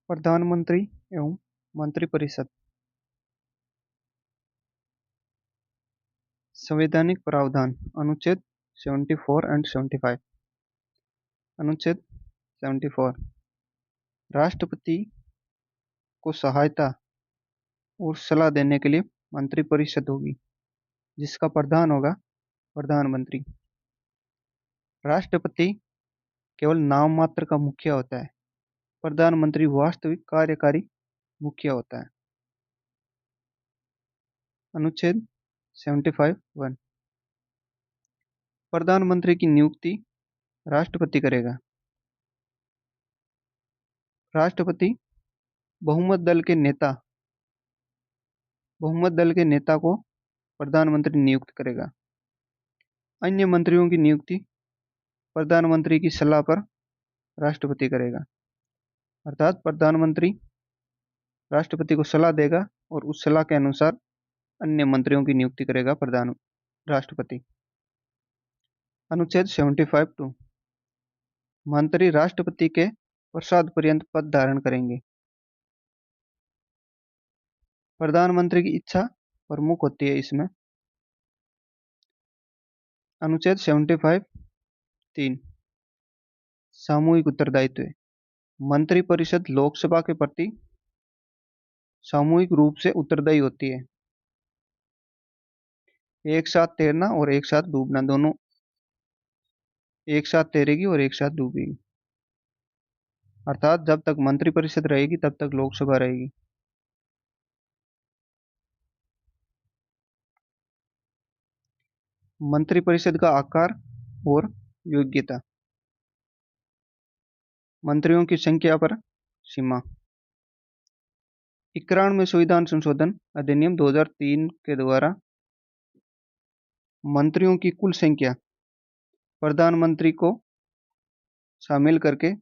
प्रधानमंत्री एवं मंत्रिपरिषद। संवैधानिक प्रावधान अनुच्छेद 74 एंड 75। अनुच्छेद 74 राष्ट्रपति को सहायता और सलाह देने के लिए मंत्रिपरिषद होगी, जिसका प्रधान होगा प्रधानमंत्री। राष्ट्रपति केवल नाम मात्र का मुखिया होता है, प्रधानमंत्री वास्तविक कार्यकारी मुखिया होता है। अनुच्छेद 75(1) प्रधानमंत्री की नियुक्ति राष्ट्रपति करेगा। राष्ट्रपति बहुमत दल के नेता को प्रधानमंत्री नियुक्त करेगा। अन्य मंत्रियों की नियुक्ति प्रधानमंत्री की सलाह पर राष्ट्रपति करेगा। अर्थात प्रधानमंत्री राष्ट्रपति को सलाह देगा और उस सलाह के अनुसार अन्य मंत्रियों की नियुक्ति करेगा राष्ट्रपति। अनुच्छेद 75(2) मंत्री राष्ट्रपति के प्रसाद पर्यंत पद धारण करेंगे। प्रधानमंत्री की इच्छा प्रमुख होती है इसमें। अनुच्छेद 75(3) सामूहिक उत्तरदायित्व। मंत्रिपरिषद लोकसभा के प्रति सामूहिक रूप से उत्तरदायी होती है। एक साथ तैरना और एक साथ डूबना, दोनों एक साथ तैरेगी और एक साथ डूबेगी। अर्थात जब तक मंत्रिपरिषद रहेगी तब तक लोकसभा रहेगी। मंत्रिपरिषद का आकार और योग्यता। मंत्रियों की संख्या पर सीमा। 91वें संविधान संशोधन अधिनियम 2003 के द्वारा मंत्रियों की कुल संख्या प्रधानमंत्री को शामिल करके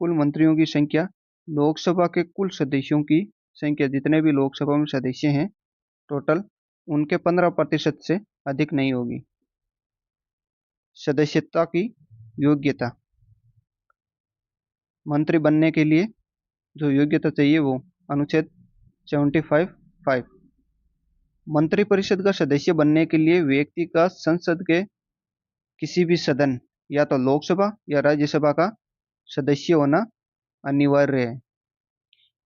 कुल मंत्रियों की संख्या लोकसभा के कुल सदस्यों की संख्या, जितने भी लोकसभा में सदस्य हैं टोटल, उनके 15% से अधिक नहीं होगी। सदस्यता की योग्यता। मंत्री बनने के लिए जो योग्यता चाहिए वो अनुच्छेद 75(5) मंत्रिपरिषद का सदस्य बनने के लिए व्यक्ति का संसद के किसी भी सदन या तो लोकसभा या राज्यसभा का सदस्य होना अनिवार्य है।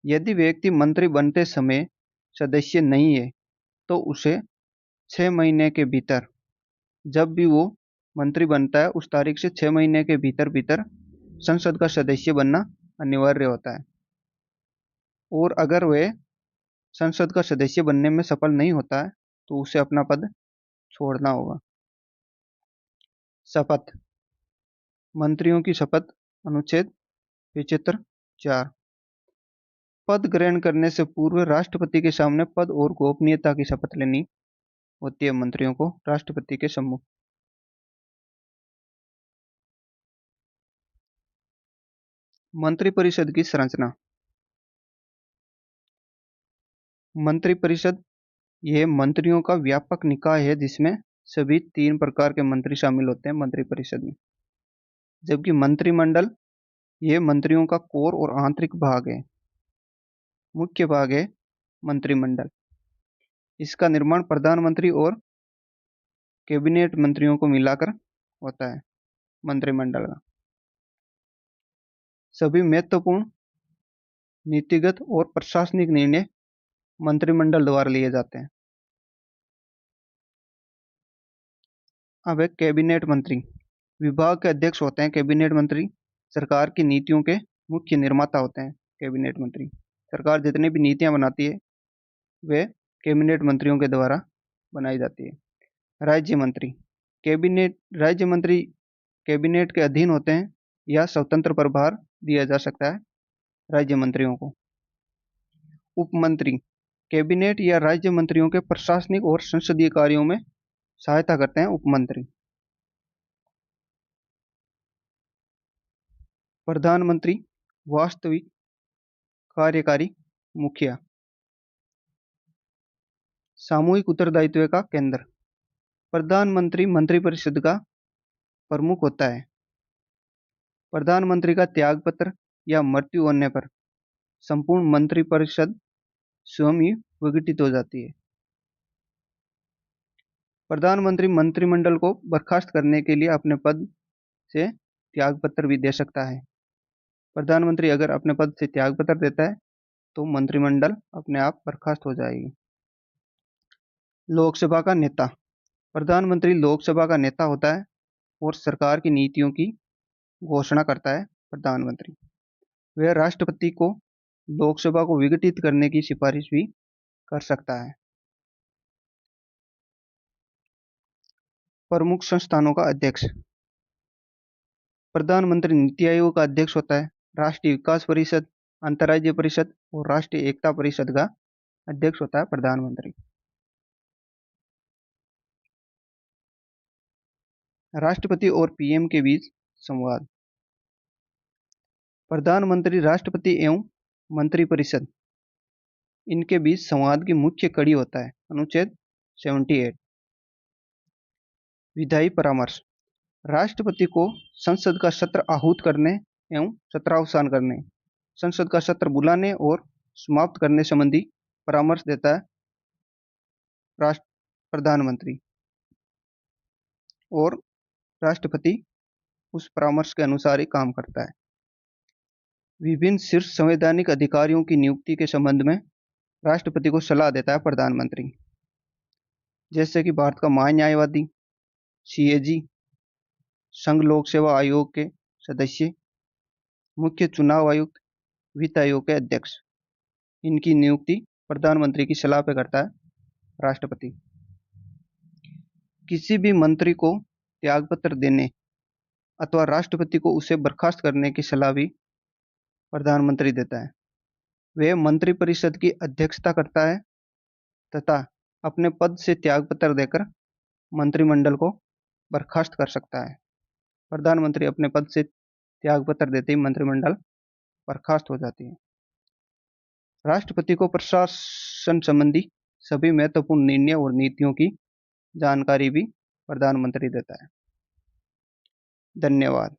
यदि व्यक्ति मंत्री बनते समय सदस्य नहीं है तो उसे 6 महीने के भीतर, जब भी वो मंत्री बनता है उस तारीख से 6 महीने के भीतर भीतर संसद का सदस्य बनना अनिवार्य होता है। और अगर वह संसद का सदस्य बनने में सफल नहीं होता है तो उसे अपना पद छोड़ना होगा। शपथ। मंत्रियों की शपथ। अनुच्छेद 75(4) पद ग्रहण करने से पूर्व राष्ट्रपति के सामने पद और गोपनीयता की शपथ लेनी होती है मंत्रियों को राष्ट्रपति के सम्मुख। मंत्रिपरिषद की संरचना। मंत्रिपरिषद यह मंत्रियों का व्यापक निकाय है जिसमें सभी 3 प्रकार के मंत्री शामिल होते हैं मंत्रिपरिषद में। जबकि मंत्रिमंडल यह मंत्रियों का कोर और आंतरिक भाग है, मुख्य भाग है मंत्रिमंडल। इसका निर्माण प्रधानमंत्री और कैबिनेट मंत्रियों को मिलाकर होता है मंत्रिमंडल का। सभी महत्वपूर्ण नीतिगत और प्रशासनिक निर्णय मंत्रिमंडल द्वारा लिए जाते हैं। अब है कैबिनेट मंत्री। विभाग के अध्यक्ष होते हैं कैबिनेट मंत्री। सरकार की नीतियों के मुख्य निर्माता होते हैं कैबिनेट मंत्री। सरकार जितनी भी नीतियां बनाती है वे कैबिनेट मंत्रियों के द्वारा बनाई जाती है। राज्य मंत्री। राज्य मंत्री कैबिनेट के अधीन होते हैं या स्वतंत्र प्रभार दिया जा सकता है राज्य मंत्रियों को। उपमंत्री कैबिनेट या राज्य मंत्रियों के प्रशासनिक और संसदीय कार्यों में सहायता करते हैं उपमंत्री। प्रधानमंत्री वास्तविक कार्यकारी मुखिया। सामूहिक उत्तरदायित्व का केंद्र। प्रधानमंत्री मंत्रिपरिषद का प्रमुख होता है। प्रधानमंत्री का त्यागपत्र या मृत्यु होने पर संपूर्ण मंत्रिपरिषद स्वयं ही विघटित हो जाती है। प्रधानमंत्री मंत्रिमंडल को बर्खास्त करने के लिए अपने पद से त्यागपत्र भी दे सकता है। प्रधानमंत्री अगर अपने पद से त्यागपत्र देता है तो मंत्रिमंडल अपने आप बर्खास्त हो जाएगी। लोकसभा का नेता। प्रधानमंत्री लोकसभा का नेता होता है और सरकार की नीतियों की घोषणा करता है। प्रधानमंत्री वह राष्ट्रपति को लोकसभा को विघटित करने की सिफारिश भी कर सकता है। प्रमुख संस्थानों का अध्यक्ष। प्रधानमंत्री नीति आयोग का अध्यक्ष होता है। राष्ट्रीय विकास परिषद, अंतर्राज्यीय परिषद और राष्ट्रीय एकता परिषद का अध्यक्ष होता है प्रधानमंत्री। राष्ट्रपति और पीएम के बीच संवाद। प्रधानमंत्री, राष्ट्रपति एवं मंत्रिपरिषद इनके बीच संवाद की मुख्य कड़ी होता है। अनुच्छेद 78। विधायी परामर्श। राष्ट्रपति को संसद का सत्र आहूत करने एवं सत्रावसान करने, संसद का सत्र बुलाने और समाप्त करने संबंधी परामर्श देता है प्रधानमंत्री और राष्ट्रपति उस परामर्श के अनुसार ही काम करता है। विभिन्न शीर्ष संवैधानिक अधिकारियों की नियुक्ति के संबंध में राष्ट्रपति को सलाह देता है प्रधानमंत्री, जैसे कि भारत का महान्यायवादी, सीएजी, संघ लोक सेवा आयोग के सदस्य, मुख्य चुनाव आयुक्त, वित्त आयोग के अध्यक्ष। इनकी नियुक्ति प्रधानमंत्री की सलाह पर करता है राष्ट्रपति। किसी भी मंत्री को त्यागपत्र देने अथवा राष्ट्रपति को उसे बर्खास्त करने की सलाह भी प्रधानमंत्री देता है। वह मंत्रिपरिषद की अध्यक्षता करता है तथा अपने पद से त्यागपत्र देकर मंत्रिमंडल को बर्खास्त कर सकता है। प्रधानमंत्री अपने पद से त्यागपत्र देते ही मंत्रिमंडल बर्खास्त हो जाती है। राष्ट्रपति को प्रशासन संबंधी सभी महत्वपूर्ण निर्णय और नीतियों की जानकारी भी प्रधानमंत्री देता है। धन्यवाद।